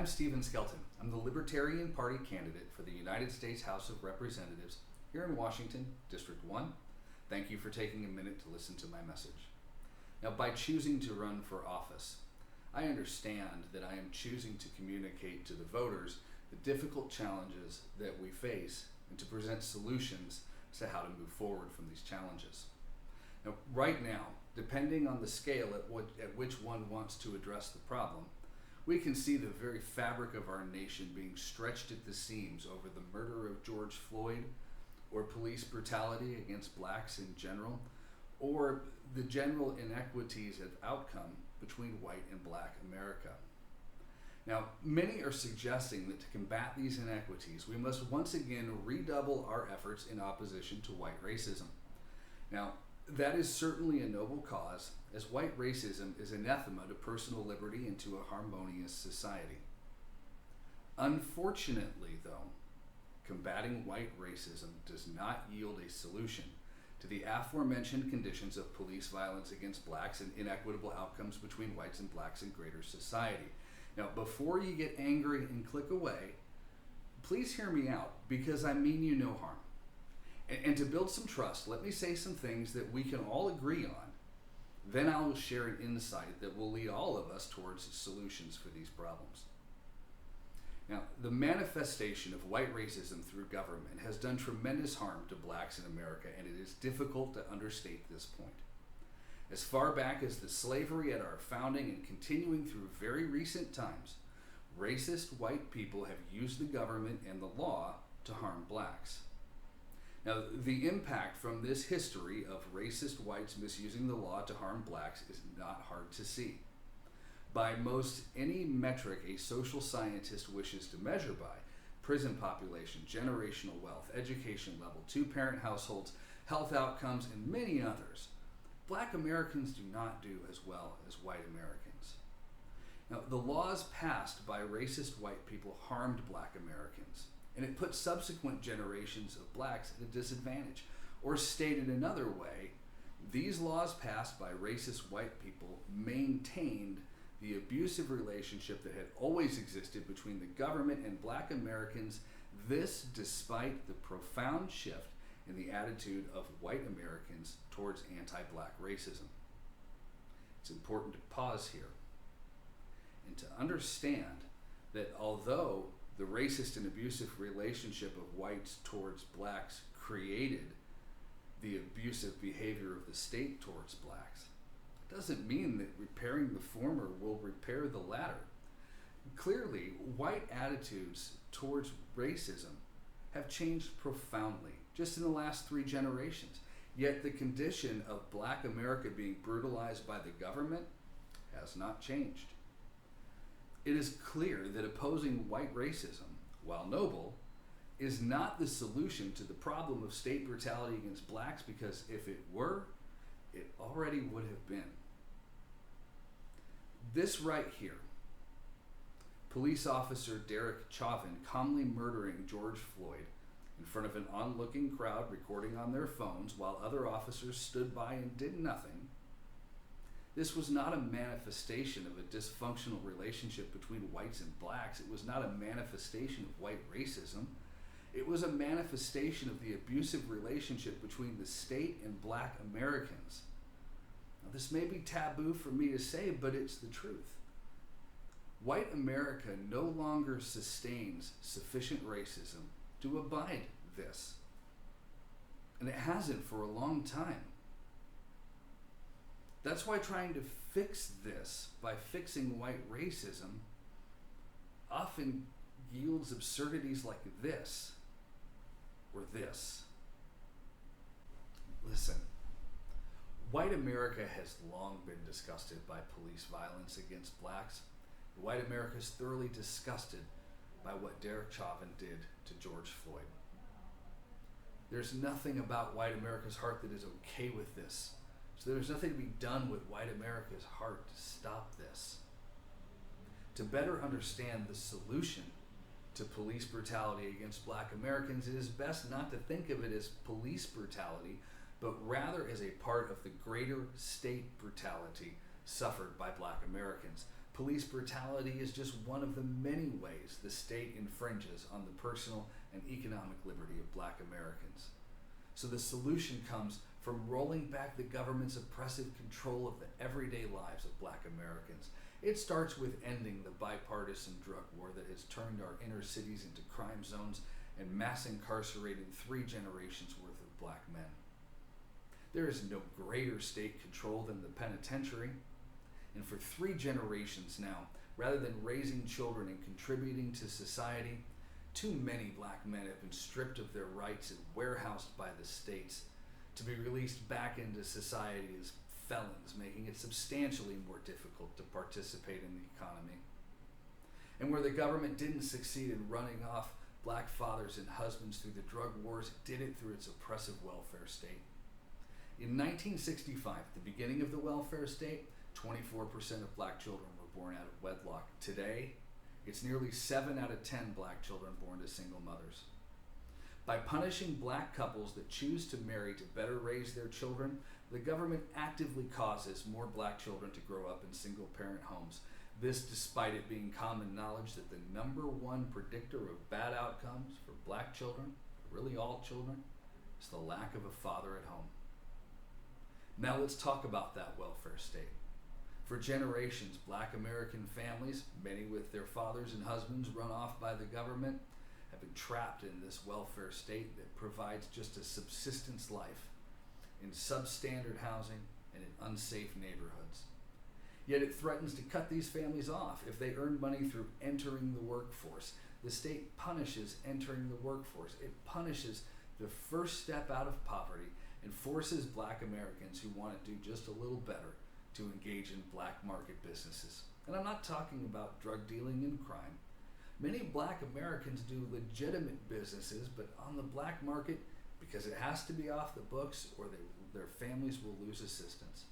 I'm Stephen Skelton. I'm the Libertarian Party candidate for the United States House of Representatives here in Washington, District 1. Thank you for taking a minute to listen to my message. Now, by choosing to run for office, I understand that I am choosing to communicate to the voters the difficult challenges that we face and to present solutions as to how to move forward from these challenges. Now, right now, depending on the scale at which one wants to address the problem, we can see the very fabric of our nation being stretched at the seams over the murder of George Floyd, or police brutality against blacks in general, or the general inequities of outcome between white and black America. Now, many are suggesting that to combat these inequities, we must once again redouble our efforts in opposition to white racism. Now, that is certainly a noble cause, as white racism is anathema to personal liberty and to a harmonious society. Unfortunately, though, combating white racism does not yield a solution to the aforementioned conditions of police violence against blacks and inequitable outcomes between whites and blacks in greater society. Now, before you get angry and click away, please hear me out, because I mean you no harm. And to build some trust, let me say some things that we can all agree on. Then I will share an insight that will lead all of us towards solutions for these problems. Now, the manifestation of white racism through government has done tremendous harm to blacks in America, and it is difficult to understate this point. As far back as the slavery at our founding and continuing through very recent times, racist white people have used the government and the law to harm blacks. Now, the impact from this history of racist whites misusing the law to harm blacks is not hard to see. By most any metric a social scientist wishes to measure by, prison population, generational wealth, education level, two-parent households, health outcomes, and many others, black Americans do not do as well as white Americans. Now, the laws passed by racist white people harmed black Americans, and it put subsequent generations of blacks at a disadvantage. Or stated another way, these laws passed by racist white people maintained the abusive relationship that had always existed between the government and black Americans, this despite the profound shift in the attitude of white Americans towards anti-black racism. It's important to pause here and to understand that although the racist and abusive relationship of whites towards blacks created the abusive behavior of the state towards blacks, it doesn't mean that repairing the former will repair the latter. Clearly, white attitudes towards racism have changed profoundly just in the last 3 generations. Yet the condition of black America being brutalized by the government has not changed. It is clear that opposing white racism, while noble, is not the solution to the problem of state brutality against blacks, because if it were, it already would have been. This right here, police officer Derek Chauvin calmly murdering George Floyd in front of an onlooking crowd recording on their phones while other officers stood by and did nothing. This was not a manifestation of a dysfunctional relationship between whites and blacks. It was not a manifestation of white racism. It was a manifestation of the abusive relationship between the state and black Americans. Now, this may be taboo for me to say, but it's the truth. White America no longer sustains sufficient racism to abide this. And it hasn't for a long time. That's why trying to fix this by fixing white racism often yields absurdities like this or this. Listen, white America has long been disgusted by police violence against blacks. White America is thoroughly disgusted by what Derek Chauvin did to George Floyd. There's nothing about white America's heart that is okay with this. So there's nothing to be done with white America's heart to stop this. To better understand the solution to police brutality against black Americans, it is best not to think of it as police brutality, but rather as a part of the greater state brutality suffered by black Americans. Police brutality is just one of the many ways the state infringes on the personal and economic liberty of Black Americans. So the solution comes from rolling back the government's oppressive control of the everyday lives of Black Americans. It starts with ending the bipartisan drug war that has turned our inner cities into crime zones and mass incarcerated 3 generations worth of Black men. There is no greater state control than the penitentiary. And for 3 generations now, rather than raising children and contributing to society, too many Black men have been stripped of their rights and warehoused by the states to be released back into society as felons, making it substantially more difficult to participate in the economy. And where the government didn't succeed in running off Black fathers and husbands through the drug wars, it did it through its oppressive welfare state. In 1965, the beginning of the welfare state, 24% of Black children were born out of wedlock. Today, it's nearly 7 out of 10 Black children born to single mothers. By punishing Black couples that choose to marry to better raise their children, the government actively causes more Black children to grow up in single-parent homes. This despite it being common knowledge that the #1 predictor of bad outcomes for Black children, really all children, is the lack of a father at home. Now let's talk about that welfare state. For generations, Black American families, many with their fathers and husbands run off by the government, have been trapped in this welfare state that provides just a subsistence life in substandard housing and in unsafe neighborhoods. Yet it threatens to cut these families off if they earn money through entering the workforce. The state punishes entering the workforce. It punishes the first step out of poverty and forces Black Americans who want to do just a little better to engage in black market businesses. And I'm not talking about drug dealing and crime. Many Black Americans do legitimate businesses, but on the black market, because it has to be off the books or their families will lose assistance.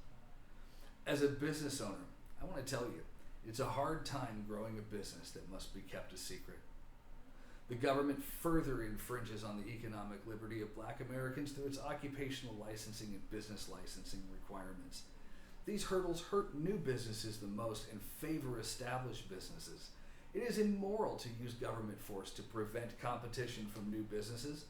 As a business owner, I want to tell you, it's a hard time growing a business that must be kept a secret. The government further infringes on the economic liberty of Black Americans through its occupational licensing and business licensing requirements. These hurdles hurt new businesses the most and favor established businesses. It is immoral to use government force to prevent competition from new businesses,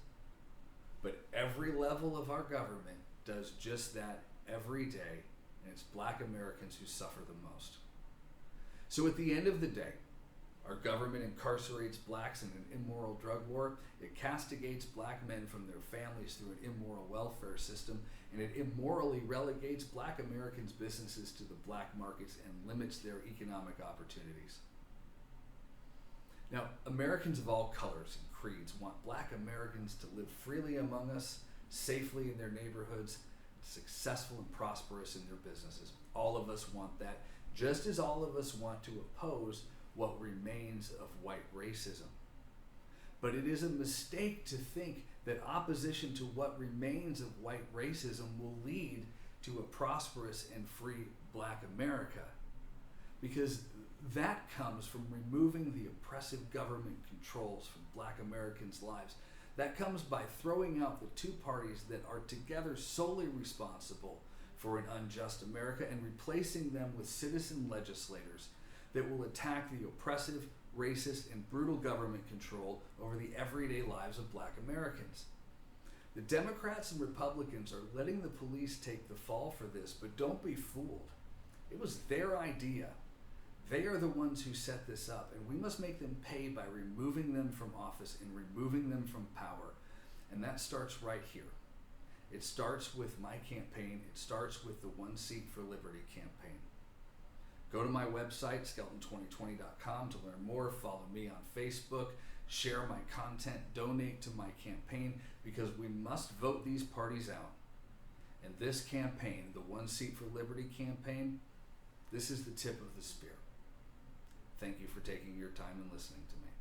but every level of our government does just that every day, and it's Black Americans who suffer the most. So at the end of the day, our government incarcerates Blacks in an immoral drug war, it castigates Black men from their families through an immoral welfare system, and it immorally relegates Black Americans' businesses to the black markets and limits their economic opportunities. Now, Americans of all colors and creeds want Black Americans to live freely among us, safely in their neighborhoods, successful and prosperous in their businesses. All of us want that, just as all of us want to oppose what remains of white racism. But it is a mistake to think that opposition to what remains of white racism will lead to a prosperous and free Black America, because that comes from removing the oppressive government controls from Black Americans' lives. That comes by throwing out the two parties that are together solely responsible for an unjust America and replacing them with citizen legislators that will attack the oppressive, racist, and brutal government control over the everyday lives of Black Americans. The Democrats and Republicans are letting the police take the fall for this, but don't be fooled. It was their idea. They are the ones who set this up, and we must make them pay by removing them from office and removing them from power. And that starts right here. It starts with my campaign. It starts with the One Seat for Liberty campaign. Go to my website, skeleton2020.com, to learn more. Follow me on Facebook. Share my content. Donate to my campaign, because we must vote these parties out. And this campaign, the One Seat for Liberty campaign, this is the tip of the spear. Thank you for taking your time and listening to me.